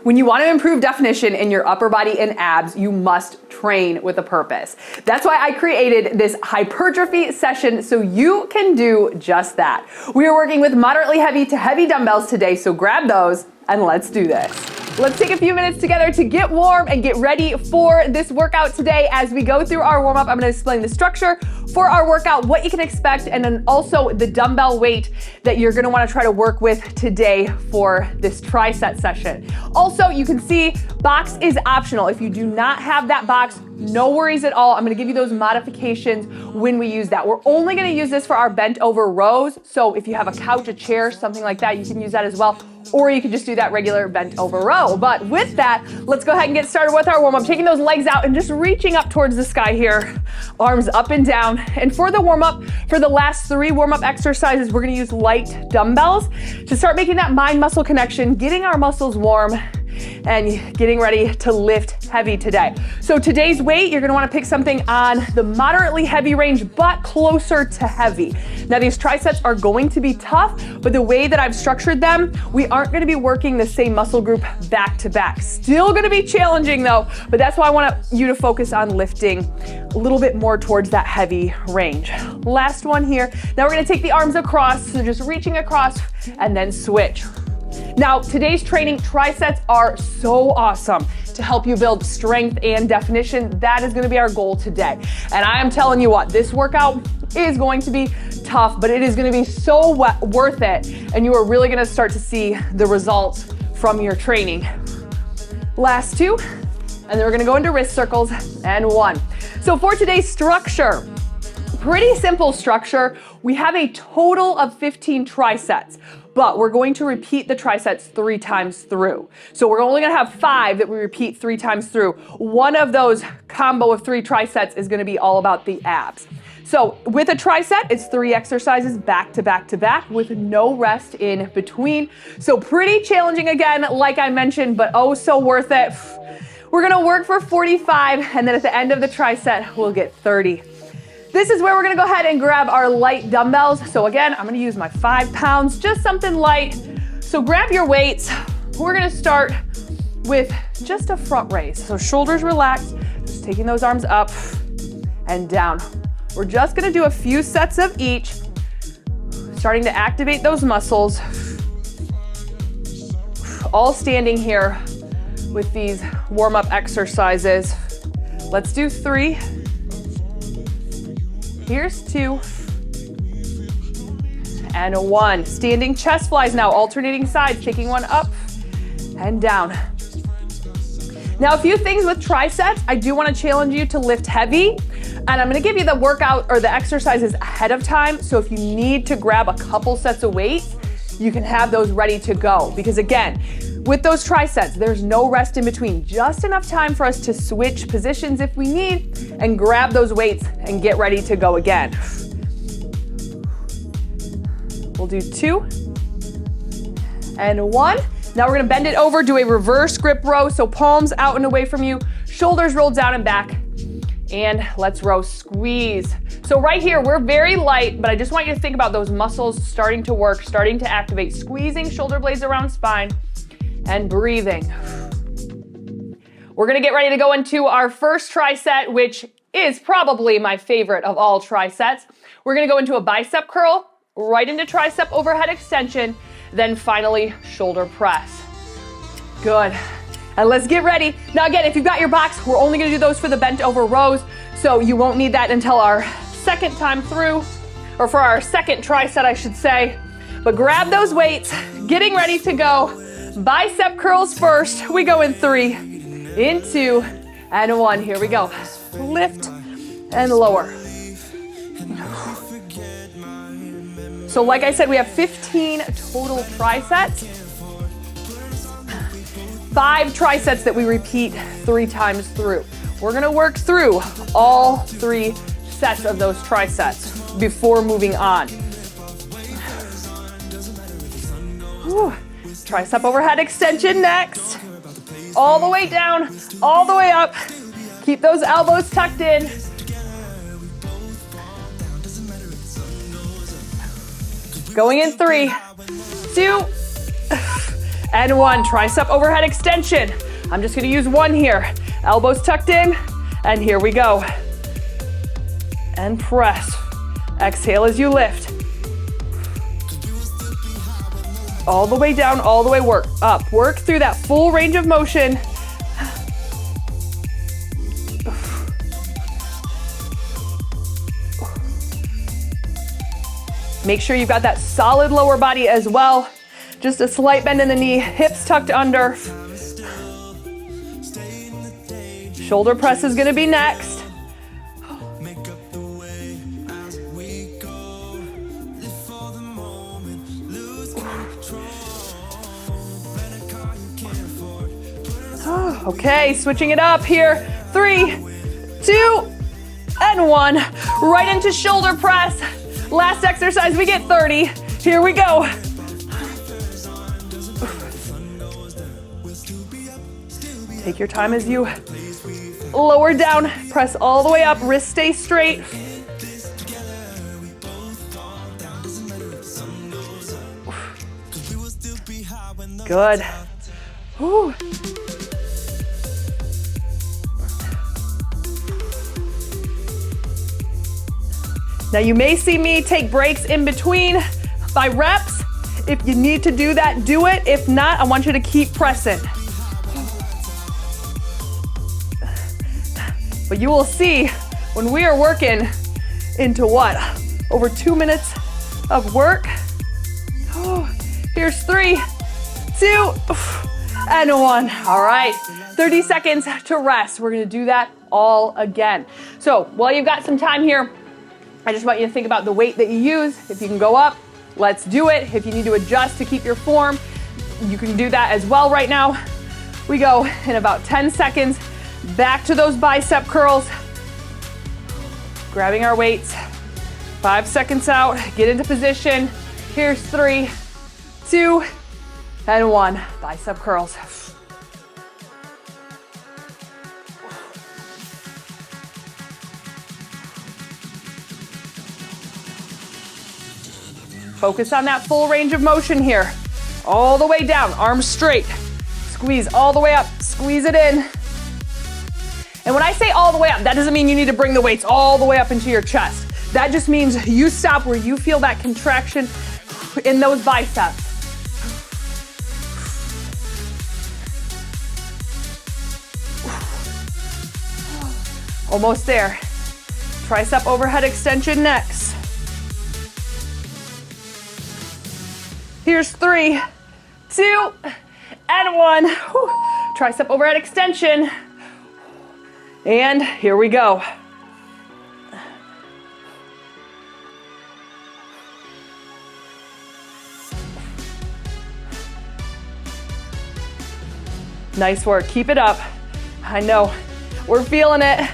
When you want to improve definition in your upper body and abs, you must train with a purpose. That's why I created this hypertrophy session so you can do just that. We are working with moderately heavy to heavy dumbbells today, so grab those and let's do this. Let's take a few minutes together to get warm and get ready for this workout today. As we go through our warm-up, I'm going to explain the structure for our workout, what you can expect, and then also the dumbbell weight that you're going to want to try to work with today for this triset session. Also, you can see box is optional. If you do not have that box, no worries at all. I'm going to give you those modifications when we use that. We're only going to use this for our bent over rows. So if you have a couch, a chair, something like that, you can use that as well. Or you can just do that regular bent over row. But with that, let's go ahead and get started with our warm-up. Taking those legs out and just reaching up towards the sky here. Arms up and down. And for the warm-up, for the last 3 warm-up exercises, we're gonna use light dumbbells to start making that mind-muscle connection, getting our muscles warm, and getting ready to lift heavy today. So today's weight, you're gonna wanna pick something on the moderately heavy range, but closer to heavy. Now these trisets are going to be tough, but the way that I've structured them, we aren't gonna be working the same muscle group back to back. Still gonna be challenging though, but that's why I want you to focus on lifting a little bit more towards that heavy range. Last one here. Now we're gonna take the arms across, so just reaching across and then switch. Now, today's training, trisets are so awesome to help you build strength and definition. That is gonna be our goal today. And I am telling you what, this workout is going to be tough, but it is gonna be so worth it. And you are really gonna start to see the results from your training. Last 2, and then we're gonna go into wrist circles, and 1. So for today's structure, pretty simple structure. We have a total of 15 trisets, but we're going to repeat the trisets 3 times through. So we're only gonna have 5 that we repeat 3 times through. One of those combo of 3 trisets is gonna be all about the abs. So with a triset, it's 3 exercises back to back to back with no rest in between. So pretty challenging again, like I mentioned, but oh so worth it. We're gonna work for 45, and then at the end of the triset, we'll get 30. This is where we're gonna go ahead and grab our light dumbbells. So again, I'm gonna use my 5 pounds, just something light. So grab your weights. We're gonna start with just a front raise. So shoulders relaxed, just taking those arms up and down. We're just gonna do a few sets of each, starting to activate those muscles. All standing here with these warm-up exercises. Let's do 3. Here's 2, and 1. Standing chest flies now, alternating sides, taking one up and down. Now a few things with trisets, I do want to challenge you to lift heavy, and I'm going to give you the workout or the exercises ahead of time, so if you need to grab a couple sets of weights, you can have those ready to go. Because again, with those trisets, there's no rest in between, just enough time for us to switch positions if we need and grab those weights and get ready to go again. We'll do 2 and 1. Now we're gonna bend it over, do a reverse grip row. So palms out and away from you, shoulders rolled down and back. And let's row, squeeze. So right here, we're very light, but I just want you to think about those muscles starting to work, starting to activate, squeezing shoulder blades around spine and breathing. We're gonna get ready to go into our first triset, which is probably my favorite of all trisets. We're gonna go into a bicep curl, right into tricep overhead extension, then finally shoulder press. Good. And let's get ready. Now again, if you've got your box, we're only gonna do those for the bent over rows, so you won't need that until our second time through, or for our second triset, I should say. But grab those weights, getting ready to go. Bicep curls first. We go in 3, in 2, and 1. Here we go. Lift and lower. So like I said, we have 15 total trisets. 5 trisets that we repeat 3 times through. We're gonna work through all 3 sets of those trisets before moving on. Whew. Tricep overhead extension next. All the way down, all the way up. Keep those elbows tucked in. Going in 3, 2, and 1. Tricep overhead extension. I'm just gonna use 1 here. Elbows tucked in, and here we go. And press. Exhale as you lift. All the way down, all the way up. Work through that full range of motion. Make sure you've got that solid lower body as well. Just a slight bend in the knee, hips tucked under. Shoulder press is gonna be next. Okay, switching it up here. 3, 2, and 1. Right into shoulder press. Last exercise, we get 30. Here we go. Take your time as you lower down. Press all the way up. Wrists stay straight. Good. Whew. Now you may see me take breaks in between my reps. If you need to do that, do it. If not, I want you to keep pressing. But you will see when we are working into what? Over 2 minutes of work. Here's 3, 2, and 1. All right, 30 seconds to rest. We're gonna do that all again. So while you've got some time here, I just want you to think about the weight that you use. If you can go up, let's do it. If you need to adjust to keep your form, you can do that as well right now. We go in about 10 seconds. Back to those bicep curls. Grabbing our weights. 5 seconds out, get into position. Here's 3, 2, and 1. Bicep curls. Focus on that full range of motion here. All the way down, arms straight. Squeeze all the way up, squeeze it in. And when I say all the way up, that doesn't mean you need to bring the weights all the way up into your chest. That just means you stop where you feel that contraction in those biceps. Almost there. Tricep overhead extension next. Here's 3, 2, and 1. Whew. Tricep overhead extension. And here we go. Nice work, keep it up. I know, we're feeling it.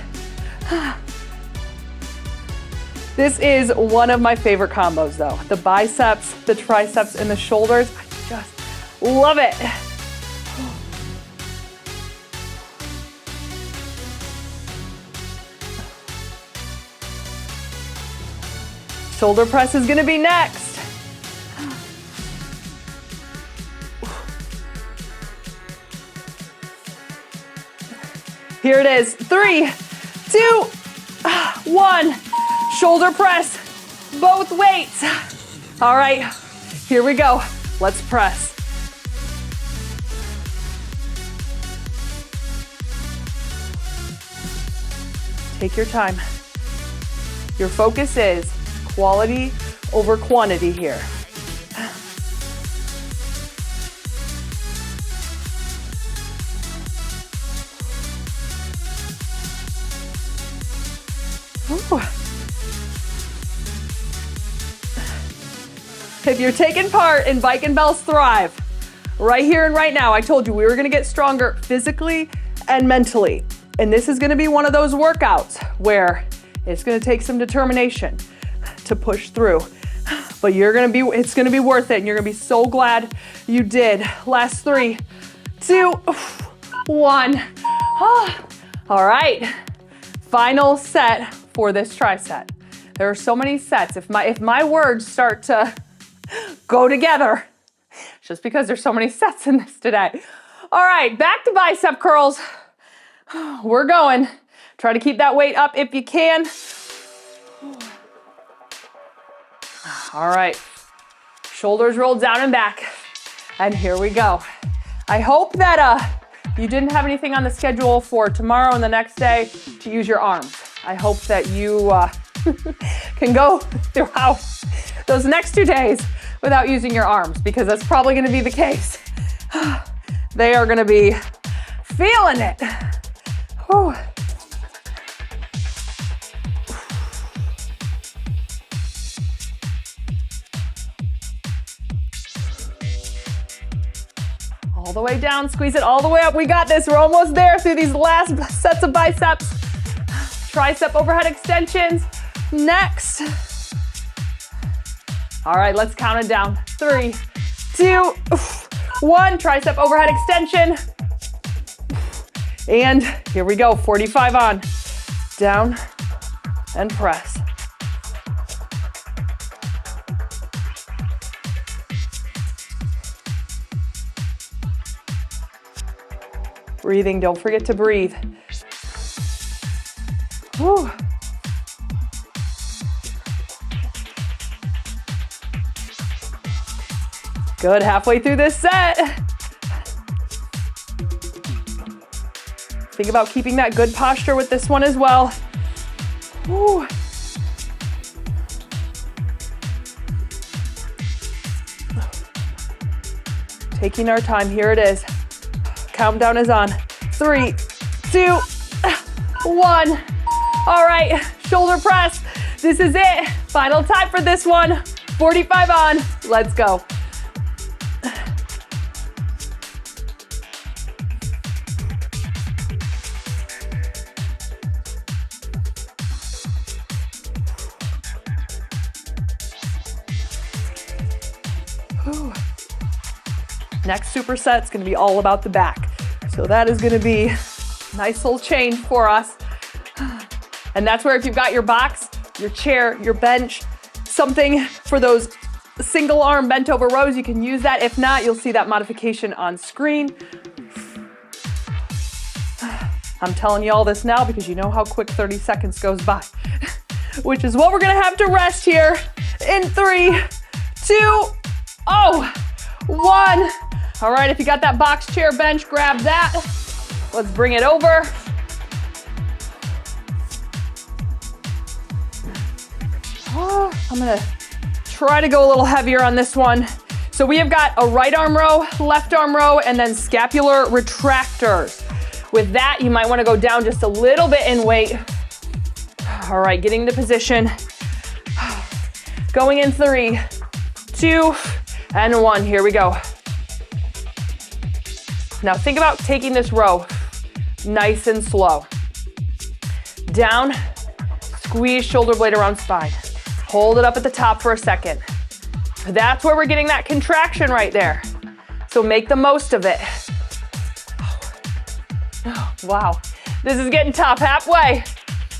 This is one of my favorite combos though. The biceps, the triceps, and the shoulders. I just love it. Shoulder press is gonna be next. Here it is, 3, 2, 1. Shoulder press, both weights. All right, here we go. Let's press. Take your time. Your focus is quality over quantity here. Ooh. If you're taking part in Bike and Bells Thrive, right here and right now, I told you we were gonna get stronger physically and mentally. And this is gonna be one of those workouts where it's gonna take some determination to push through. But it's gonna be worth it, and you're gonna be so glad you did. Last 3, 2, 1. All right, final set for this triset. There are so many sets. If my words start to go together, just because there's so many sets in this today. All right, back to bicep curls. We're going. Try to keep that weight up if you can. All right, shoulders rolled down and back. And here we go. I hope that you didn't have anything on the schedule for tomorrow and the next day to use your arms. I hope that you can go throughout those next 2 days without using your arms, because that's probably going to be the case. They are going to be feeling it. Whew. All the way down, squeeze it all the way up. We got this. We're almost there through these last sets of biceps. Tricep overhead extensions. Next. All right, let's count it down. 3, 2, 1. Tricep overhead extension. And here we go. 45 on. Down and press. Breathing, don't forget to breathe. Whew. Good, halfway through this set. Think about keeping that good posture with this one as well. Whew. Taking our time, here it is. Countdown is on. 3, 2, 1. All right, shoulder press. This is it. Final time for this one. 45 on. Let's go. Whew. Next superset's gonna be all about the back. So that is gonna be a nice little change for us. And that's where if you've got your box, your chair, your bench, something for those single arm bent over rows, you can use that. If not, you'll see that modification on screen. I'm telling you all this now because you know how quick 30 seconds goes by, which is what we're gonna have to rest here in 3, 2, 1. All right, if you got that box, chair, bench, grab that. Let's bring it over. Oh, I'm gonna try to go a little heavier on this one. So we have got a right arm row, left arm row, and then scapular retractors. With that, you might wanna go down just a little bit in weight. All right, getting the position. Going in 3, 2, and 1, here we go. Now think about taking this row nice and slow. Down, squeeze shoulder blade around spine. Hold it up at the top for a second. That's where we're getting that contraction right there. So make the most of it. Oh, wow, this is getting tough. Halfway.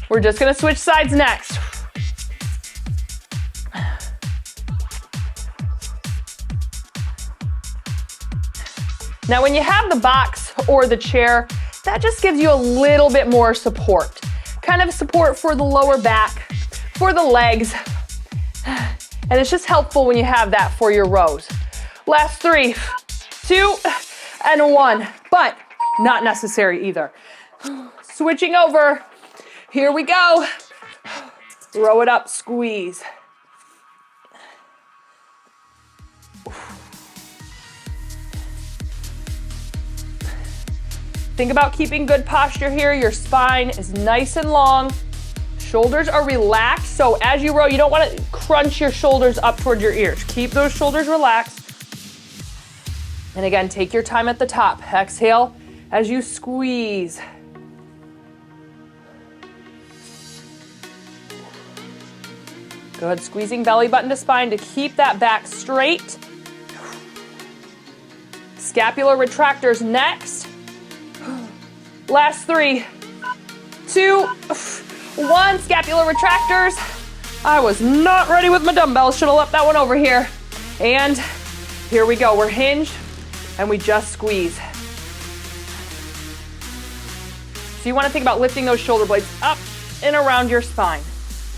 We're just gonna switch sides next. Now, when you have the box or the chair, that just gives you a little bit more support. Kind of support for the lower back, for the legs. And it's just helpful when you have that for your rows. Last 3, 2, and 1, but not necessary either. Switching over, here we go. Row it up, squeeze. Think about keeping good posture here. Your spine is nice and long. Shoulders are relaxed. So as you row, you don't want to crunch your shoulders up toward your ears. Keep those shoulders relaxed. And again, take your time at the top. Exhale as you squeeze. Good, squeezing belly button to spine to keep that back straight. Scapular retractors next. Last 3, 2, 1, scapular retractors. I was not ready with my dumbbells. Should have left that one over here. And Here we go. We're hinged and we just squeeze. So you want to think about lifting those shoulder blades up and around your spine.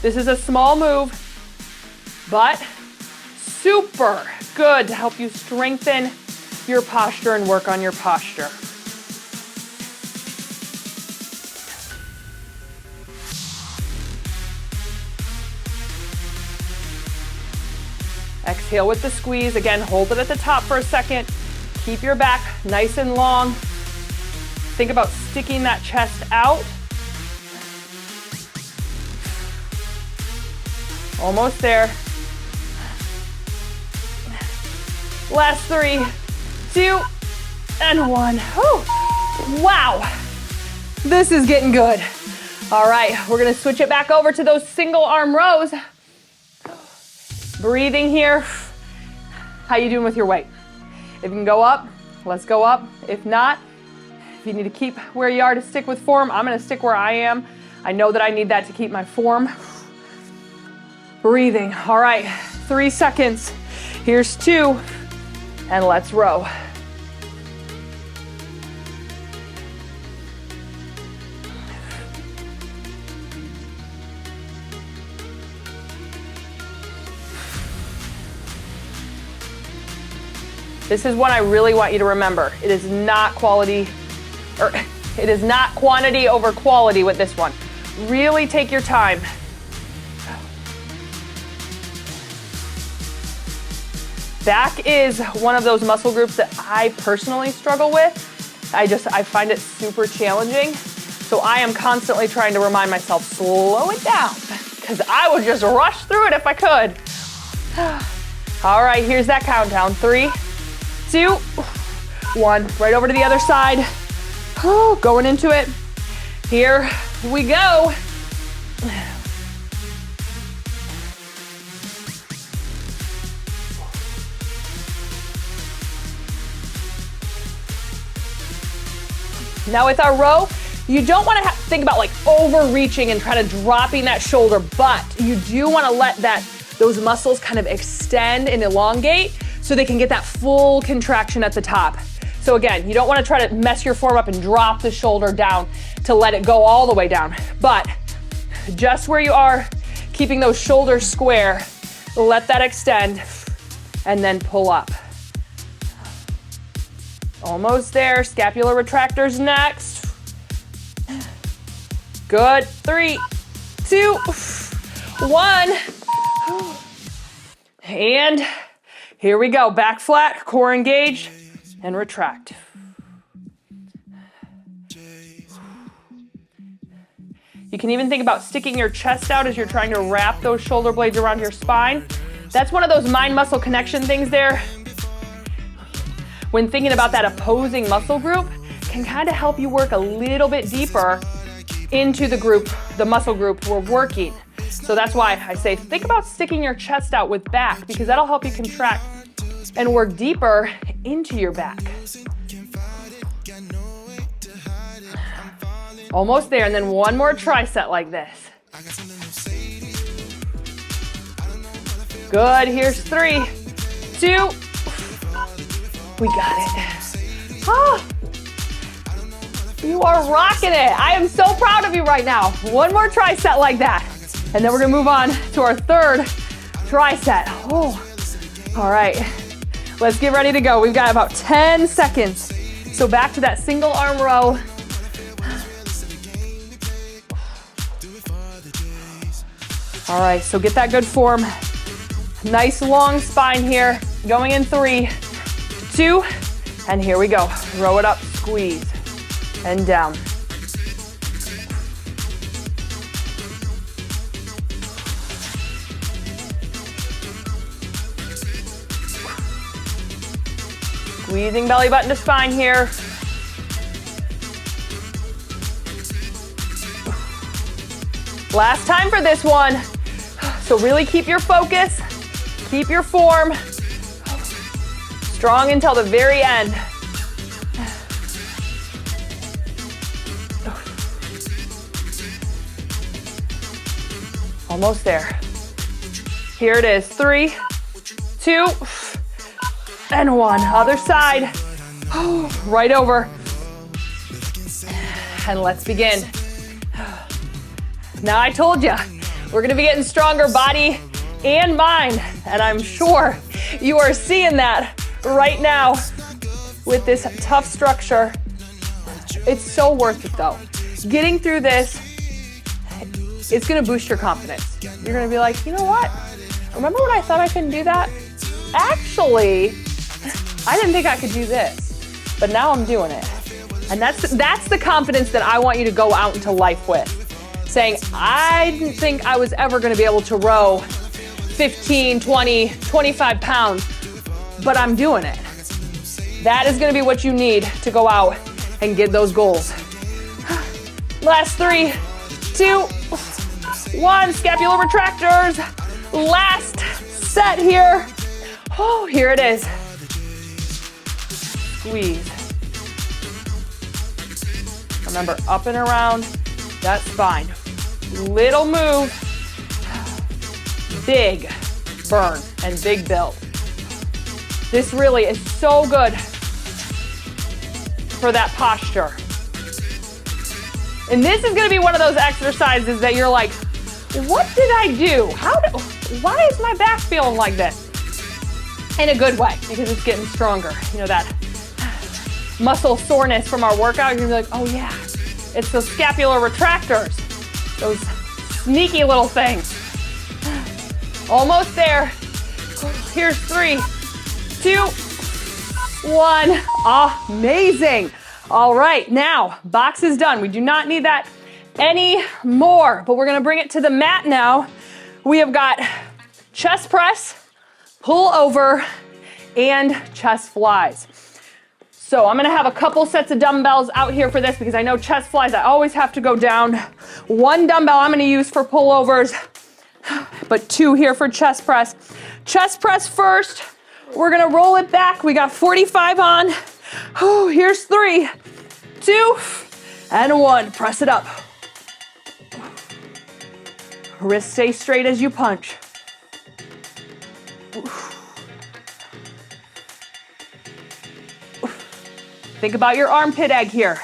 This is a small move, but super good to help you strengthen your posture and work on your posture. Exhale with the squeeze. Again, hold it at the top for a second. Keep your back nice and long. Think about sticking that chest out. Almost there. Last 3, 2, and 1. Whew. Wow, this is getting good. All right, we're gonna switch it back over to those single arm rows. Breathing here. How you doing with your weight? If you can go up, let's go up. If not, if you need to keep where you are to stick with form, I'm gonna stick where I am. I know that I need that to keep my form. Breathing. All right, 3 seconds. Here's 2, and let's row. This is what I really want you to remember. It is not quality, or it is not quantity over quality with this one. Really take your time. Back is one of those muscle groups that I personally struggle with. I find it super challenging. So I am constantly trying to remind myself, slow it down, because I would just rush through it if I could. All right, here's that countdown. 3, 2, 1. Right over to the other side. Going into it. Here we go. Now with our row, you don't want to think about like overreaching and try to dropping that shoulder, but you do want to let those muscles kind of extend and elongate so they can get that full contraction at the top. So again, you don't want to try to mess your form up and drop the shoulder down to let it go all the way down, but just where you are, keeping those shoulders square, let that extend and then pull up. Almost there. Scapular retractors next. Good. 3, 2, 1. And here we go. Back flat, core engaged, and retract. You can even think about sticking your chest out as you're trying to wrap those shoulder blades around your spine. That's one of those mind-muscle connection things there. When thinking about that opposing muscle group, can kind of help you work a little bit deeper into the muscle group we're working. So that's why I say, think about sticking your chest out with back, because that'll help you contract and work deeper into your back. Almost there, and then one more triset like this. Good, here's 3, 2, we got it. Oh, you are rocking it. I am so proud of you right now. One more triset like that. And then we're gonna move on to our third triset. Oh, all right. Let's get ready to go. We've got about 10 seconds. So back to that single arm row. All right, so get that good form. Nice long spine here. Going in 3, 2, and here we go. Row it up, squeeze, and down. Squeezing belly button to spine here. Last time for this one. So really keep your focus, keep your form strong until the very end. Almost there. Here it is. 3, 2, and one. Other side. Right over. And let's begin. Now I told you, we're gonna be getting stronger body and mind, and I'm sure you are seeing that right now with this tough structure. It's so worth it though. Getting through this, it's gonna boost your confidence. You're gonna be like, you know what? Remember when I thought I couldn't do that? Actually, I didn't think I could do this, but now I'm doing it. And that's the confidence that I want you to go out into life with. Saying, I didn't think I was ever gonna be able to row 15, 20, 25 pounds, but I'm doing it. That is gonna be what you need to go out and get those goals. Last 3, 2, 1, scapular retractors. Last set here. Oh, here it is. Squeeze. Remember, up and around that spine. Little move, big burn and big build. This really is so good for that posture. And this is gonna be one of those exercises that you're like, what did I do? Why is my back feeling like this? In a good way, because it's getting stronger. You know, that muscle soreness from our workout, you're gonna be like, oh yeah, it's those scapular retractors, those sneaky little things. Almost there. Here's 3, 2, 1. Amazing. All right, now, box is done. We do not need that anymore, but we're gonna bring it to the mat now. We have got chest press, pull over, and chest flies. So I'm gonna have a couple sets of dumbbells out here for this because I know chest flies, I always have to go down. 1 dumbbell I'm gonna use for pullovers, but 2 here for chest press. Chest press first, we're gonna roll it back. We got 45 on. Oh, here's 3, 2, and 1. Press it up. Wrist stay straight as you punch. Think about your armpit egg here.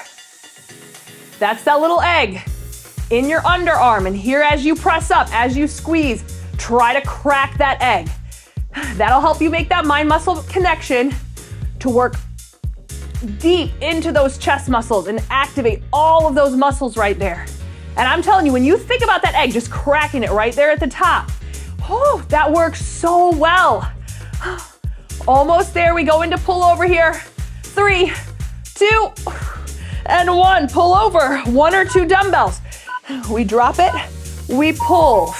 That's that little egg in your underarm. And here as you press up, as you squeeze, try to crack that egg. That'll help you make that mind muscle connection to work deep into those chest muscles and activate all of those muscles right there. And I'm telling you, when you think about that egg, just cracking it right there at the top, oh, that works so well. Almost there, we go into pull over here. 3, 2, and 1. Pull over, 1 or 2 dumbbells. We drop it, we pull.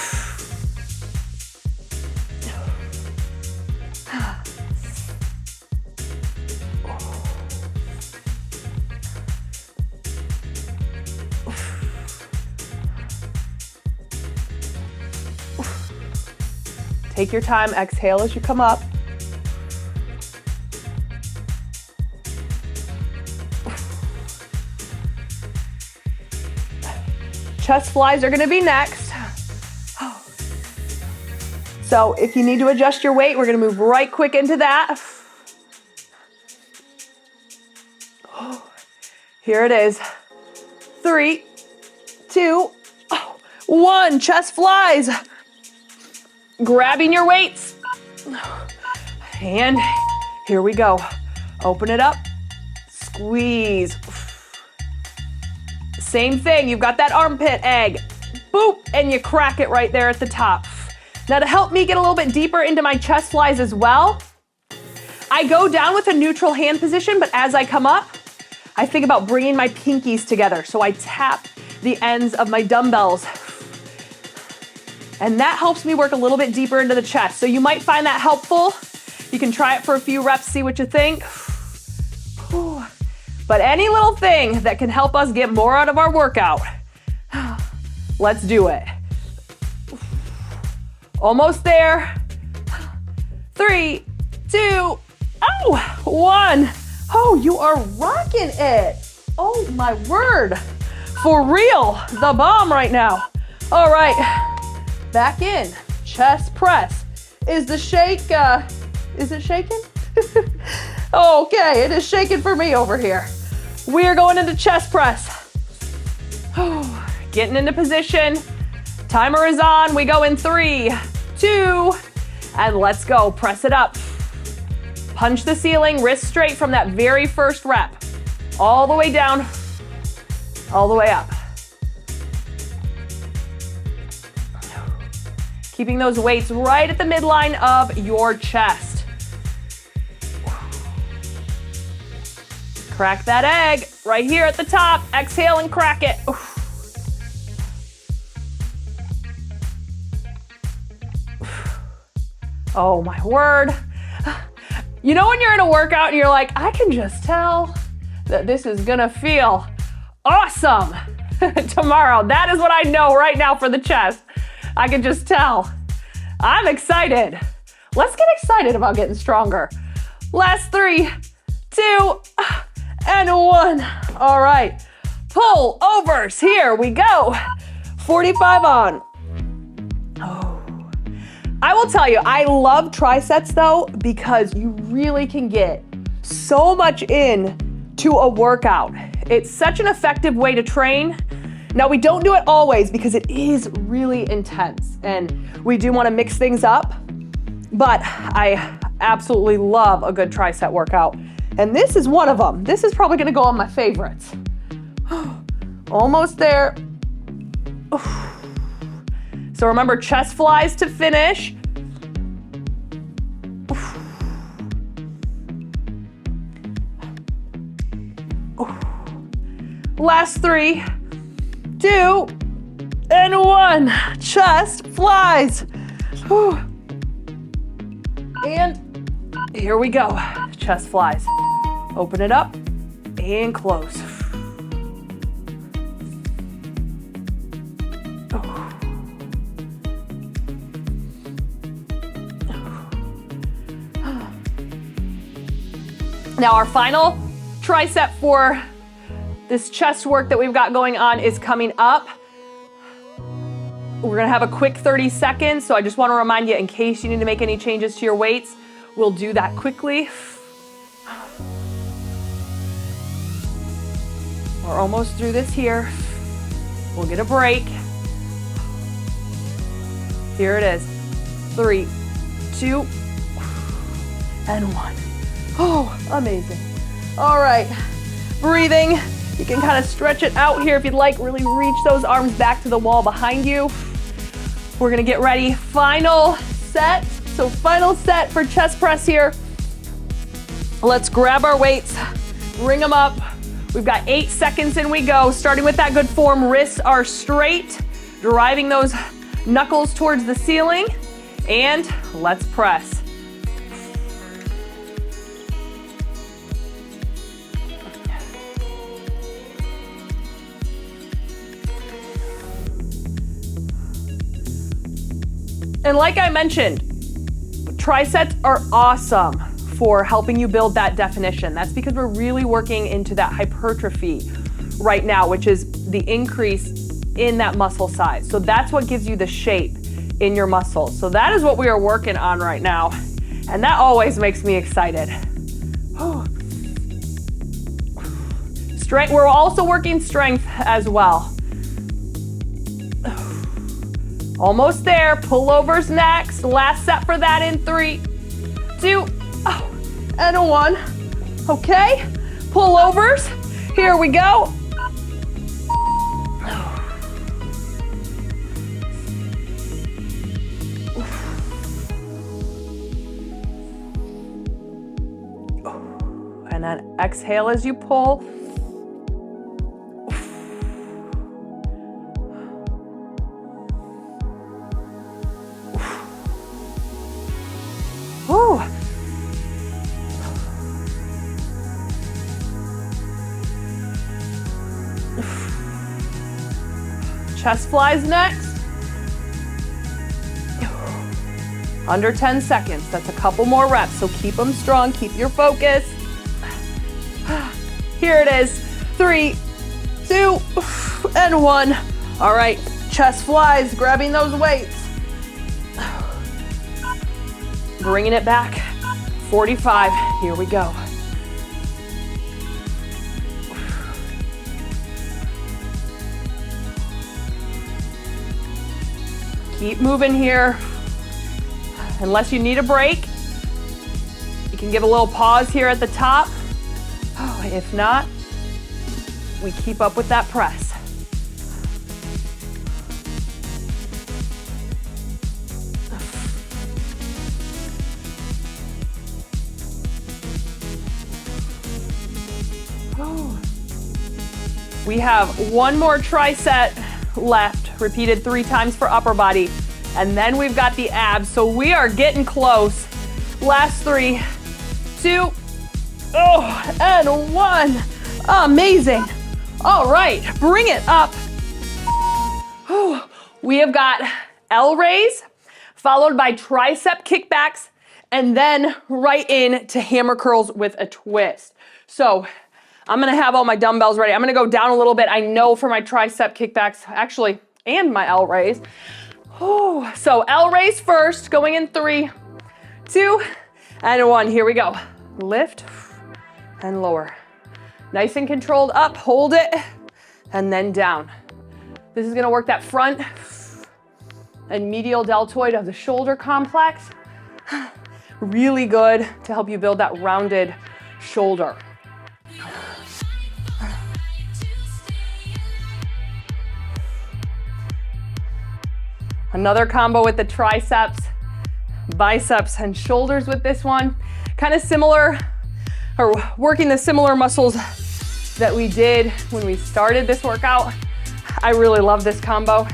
Take your time, exhale as you come up. Chest flies are gonna be next. So if you need to adjust your weight, we're gonna move right quick into that. Here it is. 3, 2, 1. Chest flies. Grabbing your weights. And here we go. Open it up. Squeeze. Same thing, you've got that armpit egg. Boop, and you crack it right there at the top. Now to help me get a little bit deeper into my chest flies as well, I go down with a neutral hand position, but as I come up, I think about bringing my pinkies together. So I tap the ends of my dumbbells. And that helps me work a little bit deeper into the chest. So you might find that helpful. You can try it for a few reps, see what you think. But any little thing that can help us get more out of our workout, let's do it. Almost there. 3, 2, 1. Oh, you are rocking it. Oh my word. For real, the bomb right now. All right, back in, chest press. Is the shake, is it shaking? Okay, it is shaking for me over here. We are going into chest press. Getting into position. Timer is on. We go in 3, 2, and let's go. Press it up. Punch the ceiling, wrist straight from that very first rep. All the way down, all the way up. Keeping those weights right at the midline of your chest. Crack that egg right here at the top. Exhale and crack it. Oh my word. You know when you're in a workout and you're like, I can just tell that this is gonna feel awesome tomorrow. That is what I know right now for the chest. I can just tell. I'm excited. Let's get excited about getting stronger. Last 3, 2, and 1. All right, pull overs. Here we go. 45 on. I will tell you, I love trisets though, because you really can get so much in to a workout. It's such an effective way to train. Now we don't do it always because it is really intense and we do want to mix things up, but I absolutely love a good tricep workout. And this is one of them. This is probably gonna go on my favorites. Almost there. So remember, chest flies to finish. Last 3, 2, and 1. Chest flies. And here we go. Chest flies. Open it up and close. Now our final tricep for this chest work that we've got going on is coming up. We're gonna have a quick 30 seconds, so I just wanna remind you, in case you need to make any changes to your weights, we'll do that quickly. We're almost through this here. We'll get a break. Here it is. 3, 2, and 1. Oh, amazing. All right, breathing. You can kind of stretch it out here if you'd like. Really reach those arms back to the wall behind you. We're gonna get ready. Final set. So final set for chest press here. Let's grab our weights, ring them up. We've got 8 seconds and we go. Starting with that good form, wrists are straight, driving those knuckles towards the ceiling, and let's press. And like I mentioned, trisets are awesome for helping you build that definition. That's because we're really working into that hypertrophy right now, which is the increase in that muscle size. So that's what gives you the shape in your muscles. So that is what we are working on right now. And that always makes me excited. Strength, we're also working strength as well. Almost there, pullovers next. Last set for that in 3, 2, and 1. Okay, pullovers, here we go. And then exhale as you pull. Chest flies next. Under 10 seconds. That's a couple more reps, so keep them strong, keep your focus. Here it is. 3, 2, and 1. All right, chest flies, grabbing those weights. Bringing it back 45, here we go. Keep moving here. Unless you need a break, you can give a little pause here at the top. Oh, if not, we keep up with that press. We have one more triset left, repeated 3 times for upper body, and then we've got the abs, so we are getting close. Last 3, 2, and 1. Amazing. All right, bring it up. We have got L raise, followed by tricep kickbacks, and then right into hammer curls with a twist. So I'm gonna have all my dumbbells ready. I'm gonna go down a little bit, I know, for my tricep kickbacks, actually, and my L raise. So L raise first, going in 3, 2, and 1. Here we go. Lift and lower. Nice and controlled up, hold it, and then down. This is gonna work that front and medial deltoid of the shoulder complex. Really good to help you build that rounded shoulder. Another combo with the triceps, biceps, and shoulders with this one. Kind of similar, or working the similar muscles that we did when we started this workout. I really love this combo.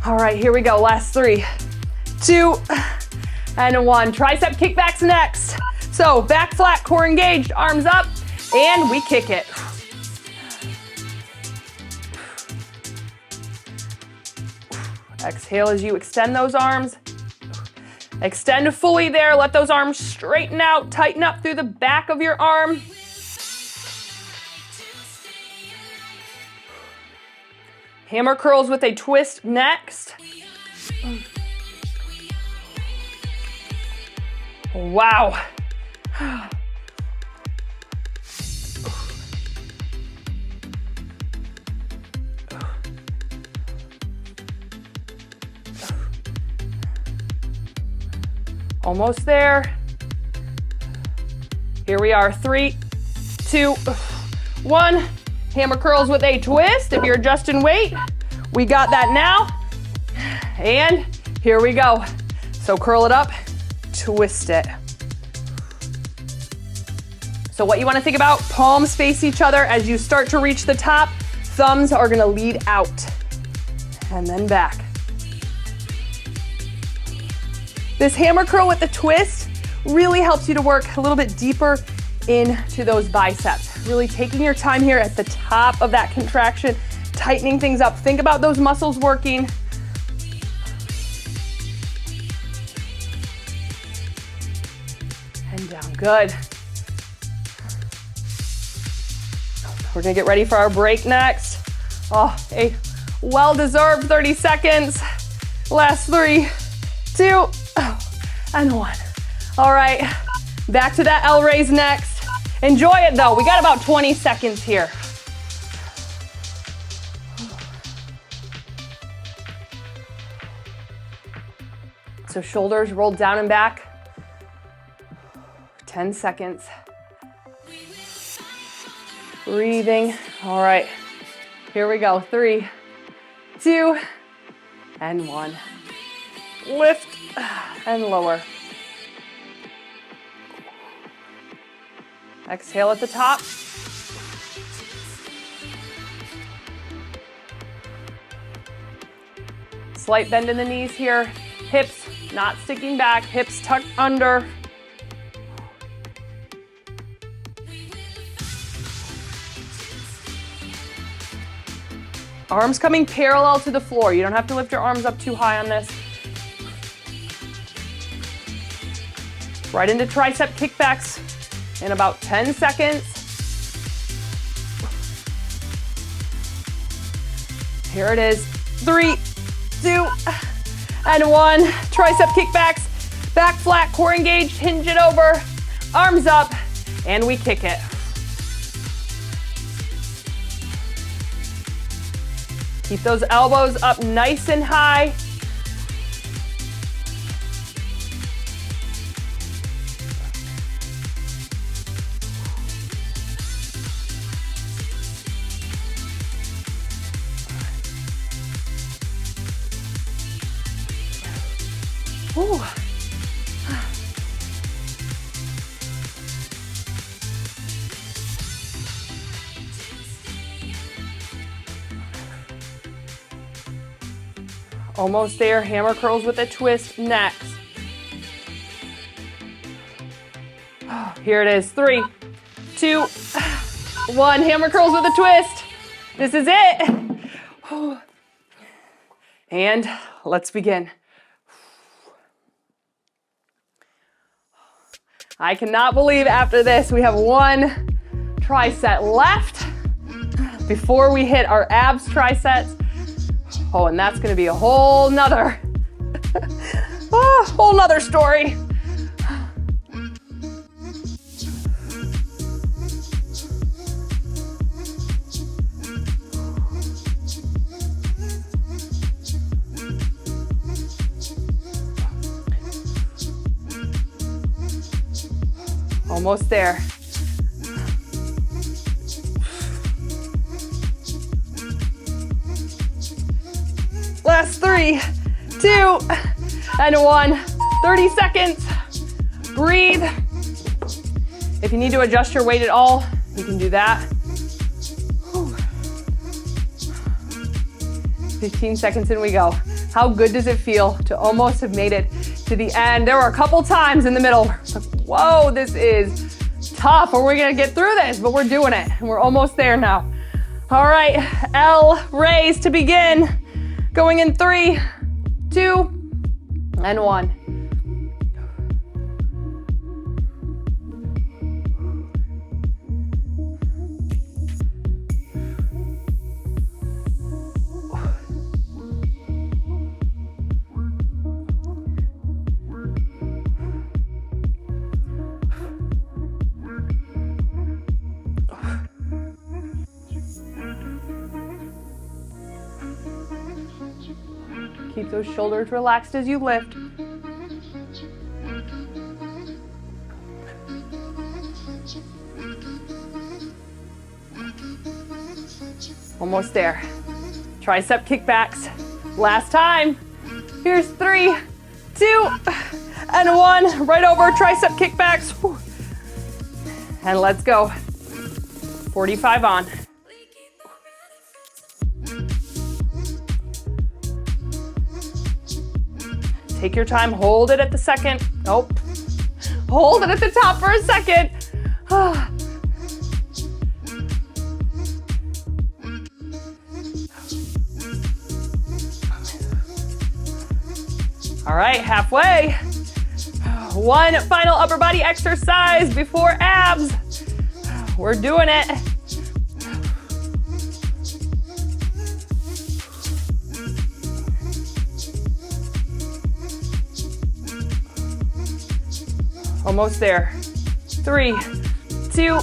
All right, here we go. Last 3, 2, and 1. Tricep kickbacks next. So back flat, core engaged, arms up, and we kick it. Exhale as you extend those arms. Extend fully there. Let those arms straighten out. Tighten up through the back of your arm. Hammer curls with a twist next. Wow. Almost there. Here we are, 3, 2, 1. Hammer curls with a twist. If you're adjusting weight, we got that now. And here we go. So curl it up, twist it. So what you want to think about, palms face each other. As you start to reach the top, thumbs are going to lead out and then back. This hammer curl with the twist really helps you to work a little bit deeper into those biceps. Really taking your time here at the top of that contraction, tightening things up. Think about those muscles working. And down, good. We're gonna get ready for our break next. Oh, a well-deserved 30 seconds. Last 3, 2, and 1. All right, back to that L raise next. Enjoy it though, we got about 20 seconds here. So shoulders rolled down and back. 10 seconds. Breathing, all right. Here we go, 3, 2, and 1. Lift and lower. Exhale at the top. Slight bend in the knees here. Hips not sticking back, hips tucked under. Arms coming parallel to the floor. You don't have to lift your arms up too high on this. Right into tricep kickbacks in about 10 seconds. Here it is, 3, 2, and 1. Tricep kickbacks, Back flat, core engaged, hinge it over, arms up, and we kick it. Keep those elbows up nice and high. Ooh. Almost there, hammer curls with a twist next. Here it is, 3, 2, 1, hammer curls with a twist. This is it. And let's begin. I cannot believe after this we have one triset left before we hit our abs trisets. Oh, and that's gonna be a whole nother story. Almost there. Last 3, 2, and 1. 30 seconds. Breathe. If you need to adjust your weight at all, you can do that. 15 seconds in we go. How good does it feel to almost have made it to the end? There were a couple times in the middle where it's like, whoa, this is tough. Are we gonna get through this? But we're doing it, and we're almost there now. All right, L raise to begin. Going in 3, 2, and 1. Keep those shoulders relaxed as you lift. Almost there. Tricep kickbacks. Last time. Here's 3, 2, and 1. Right over, tricep kickbacks. And let's go. 45 on. Take your time, hold it at the second. Nope. Hold it at the top for a second. All right, halfway. One final upper body exercise before abs. We're doing it. Almost there. 3, 2,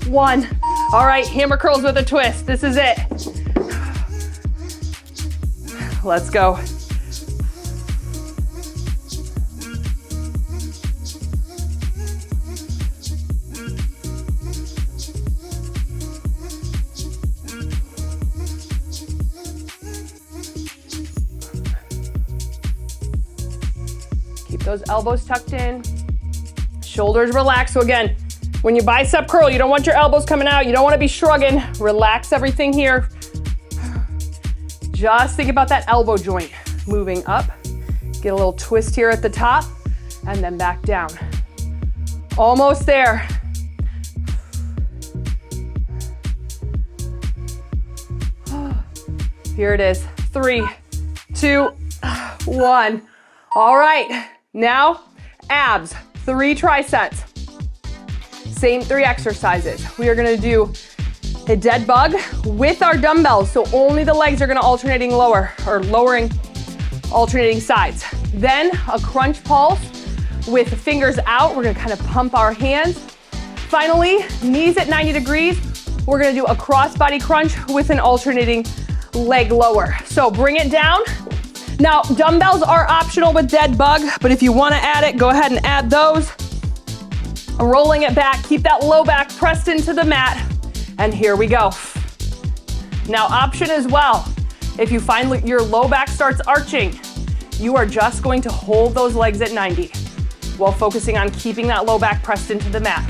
1. All right, hammer curls with a twist. This is it. Let's go. Keep those elbows tucked in. Shoulders relaxed. So again, when you bicep curl, you don't want your elbows coming out. You don't want to be shrugging. Relax everything here. Just think about that elbow joint moving up. Get a little twist here at the top and then back down. Almost there. Here it is. 3, 2, 1. All right. Now, abs. 3 trisets. Same 3 exercises. We are gonna do a dead bug with our dumbbells, so only the legs are gonna alternating lower, or lowering alternating sides. Then a crunch pulse with fingers out. We're gonna kind of pump our hands. Finally, knees at 90 degrees. We're gonna do a cross-body crunch with an alternating leg lower. So bring it down. Now, dumbbells are optional with dead bug, but if you wanna add it, go ahead and add those. Rolling it back, keep that low back pressed into the mat, and here we go. Now, option as well, if you find your low back starts arching, you are just going to hold those legs at 90 while focusing on keeping that low back pressed into the mat.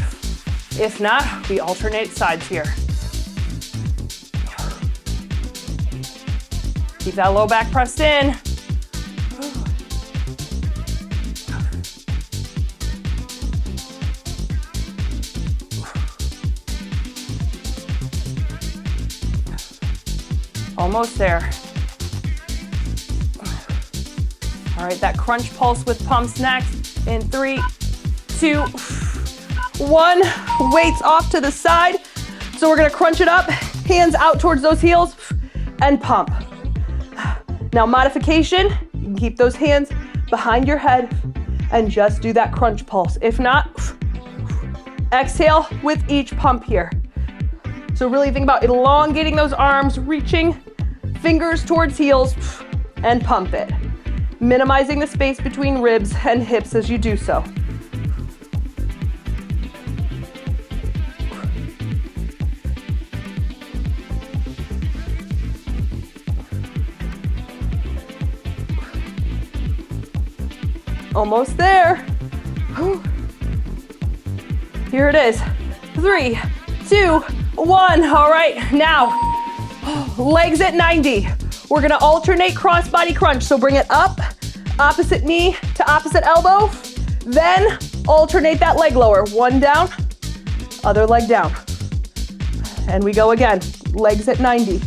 If not, we alternate sides here. Keep that low back pressed in. Almost there. All right, that crunch pulse with pumps next. In 3, 2, 1. Weights off to the side. So we're gonna crunch it up, hands out towards those heels, and pump. Now modification, you can keep those hands behind your head and just do that crunch pulse. If not, exhale with each pump here. So really think about elongating those arms, reaching fingers towards heels, and pump it. Minimizing the space between ribs and hips as you do so. Almost there. Here it is. 3, 2, 1. All right, now legs at 90. We're gonna alternate cross-body crunch. So bring it up, opposite knee to opposite elbow, then alternate that leg lower. One down, other leg down. And we go again, legs at 90.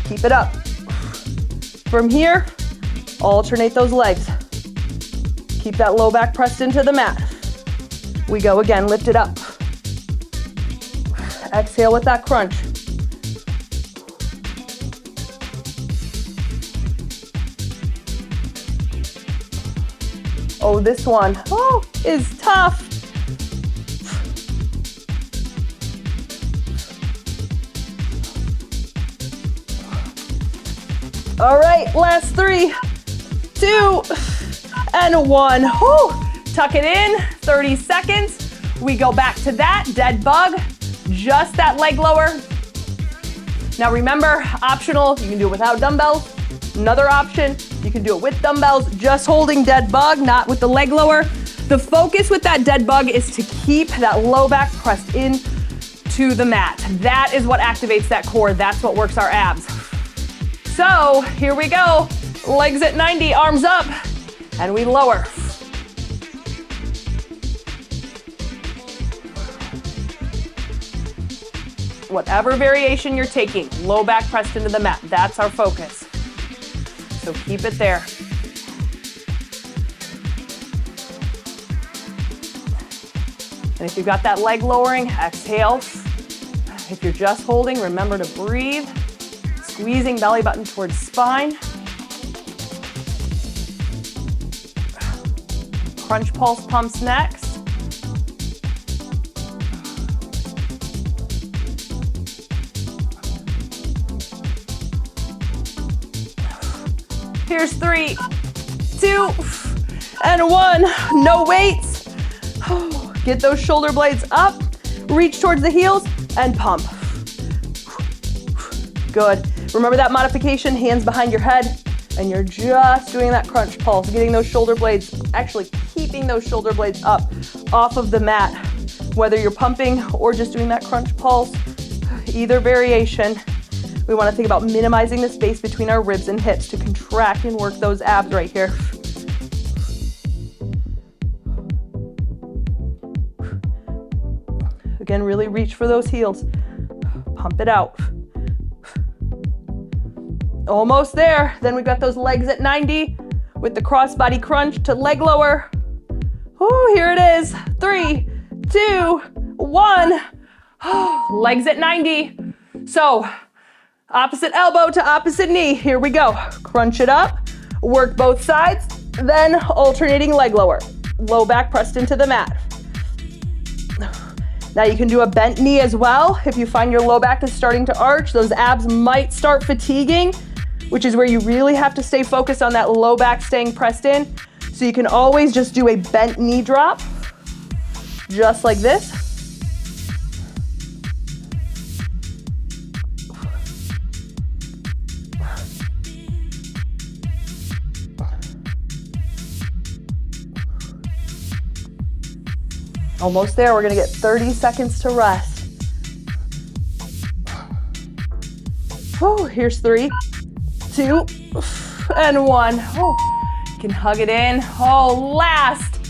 Keep it up. From here, alternate those legs. Keep that low back pressed into the mat. We go again, lift it up. Exhale with that crunch. Oh, this one, is tough. All right, last 3, 2, and 1. Tuck it in, 30 seconds. We go back to that, dead bug, just that leg lower. Now remember, optional, you can do it without dumbbells. Another option, you can do it with dumbbells, just holding dead bug, not with the leg lower. The focus with that dead bug is to keep that low back pressed in to the mat. That is what activates that core. That's what works our abs. So here we go. Legs at 90, arms up, and we lower. Whatever variation you're taking, low back pressed into the mat. That's our focus. So keep it there. And if you've got that leg lowering, exhale. If you're just holding, remember to breathe. Squeezing belly button towards spine. Crunch pulse pumps next. Here's 3, 2, and 1. No weights. Get those shoulder blades up, reach towards the heels, and pump. Good. Remember that modification, hands behind your head, and you're just doing that crunch pulse, getting those shoulder blades, actually keeping those shoulder blades up off of the mat, whether you're pumping or just doing that crunch pulse, either variation. We want to think about minimizing the space between our ribs and hips to contract and work those abs right here. Again, really reach for those heels. Pump it out. Almost there. Then we've got those legs at 90 with the cross-body crunch to leg lower. Ooh, here it is. 3, 2, 1. Legs at 90. So, opposite elbow to opposite knee. Here we go. Crunch it up. Work both sides. then alternating leg lower. Low back pressed into the mat. Now you can do a bent knee as well. If you find your low back is starting to arch, those abs might start fatiguing, which is where you really have to stay focused on that low back staying pressed in. So you can always just do a bent knee drop, just like this. Almost there, we're gonna get 30 seconds to rest. Oh, here's 3, 2, and 1. Oh, you can hug it in. Oh, last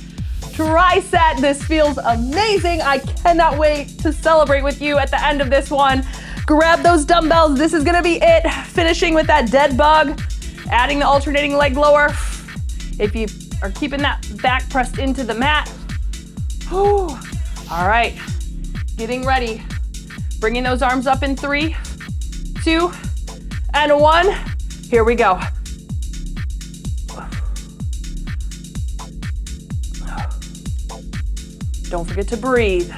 tricep. This feels amazing. I cannot wait to celebrate with you at the end of this one. Grab those dumbbells. This is gonna be it. Finishing with that dead bug, adding the alternating leg lower. If you are keeping that back pressed into the mat. Whew. All right, getting ready. Bringing those arms up in 3, 2, and 1. Here we go. Don't forget to breathe.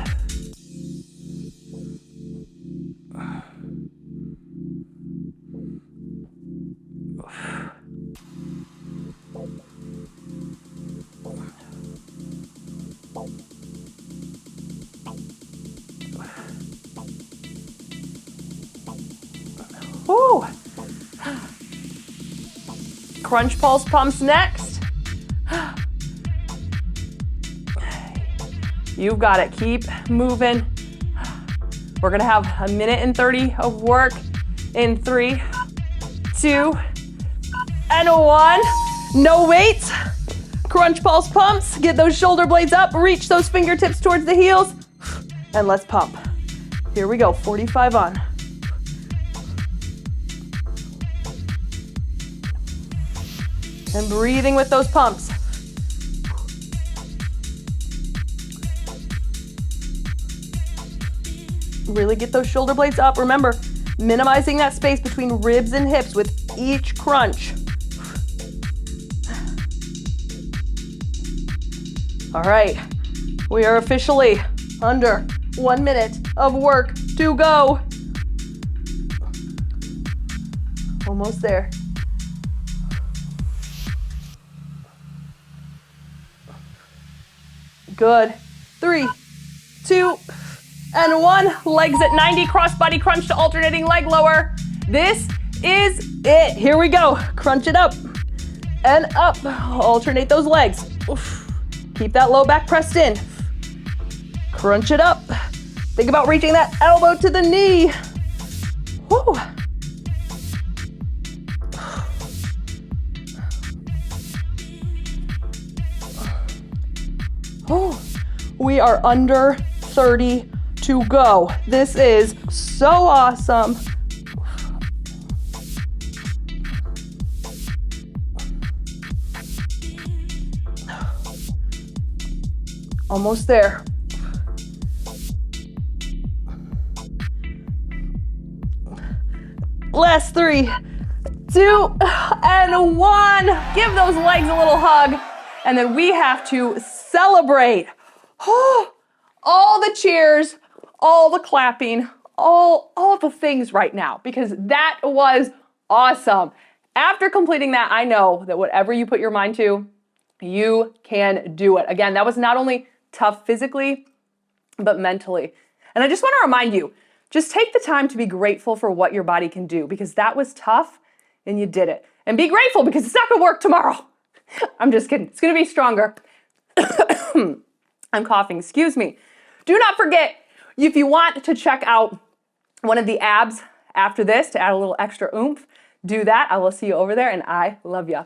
Woo. Crunch pulse pumps next. You've got it. Keep moving. We're gonna have a minute and 30 of work in 3, 2, and 1. No weights. Crunch pulse pumps. Get those shoulder blades up. Reach those fingertips towards the heels. And let's pump. Here we go. 45 on. And breathing with those pumps. Really get those shoulder blades up. Remember, minimizing that space between ribs and hips with each crunch. All right, we are officially under 1 minute of work to go. Almost there. Good. 3, 2, and 1. Legs at 90, cross-body crunch to alternating leg lower. This is it. Here we go. Crunch it up and up. Alternate those legs. Oof. Keep that low back pressed in. Crunch it up. Think about reaching that elbow to the knee. Woo. Oh, we are under 30 to go. This is so awesome. Almost there. Last 3, 2, and 1. Give those legs a little hug. And then we have to celebrate. All the cheers, all the clapping, all the things right now, because that was awesome. After completing that, I know that whatever you put your mind to, you can do it. Again, that was not only tough physically, but mentally. And I just want to remind you, just take the time to be grateful for what your body can do, because that was tough and you did it. And be grateful because it's not going to work tomorrow. I'm just kidding. It's going to be stronger. I'm coughing, excuse me. Do not forget, if you want to check out one of the abs after this to add a little extra oomph, do that. I will see you over there, and I love you.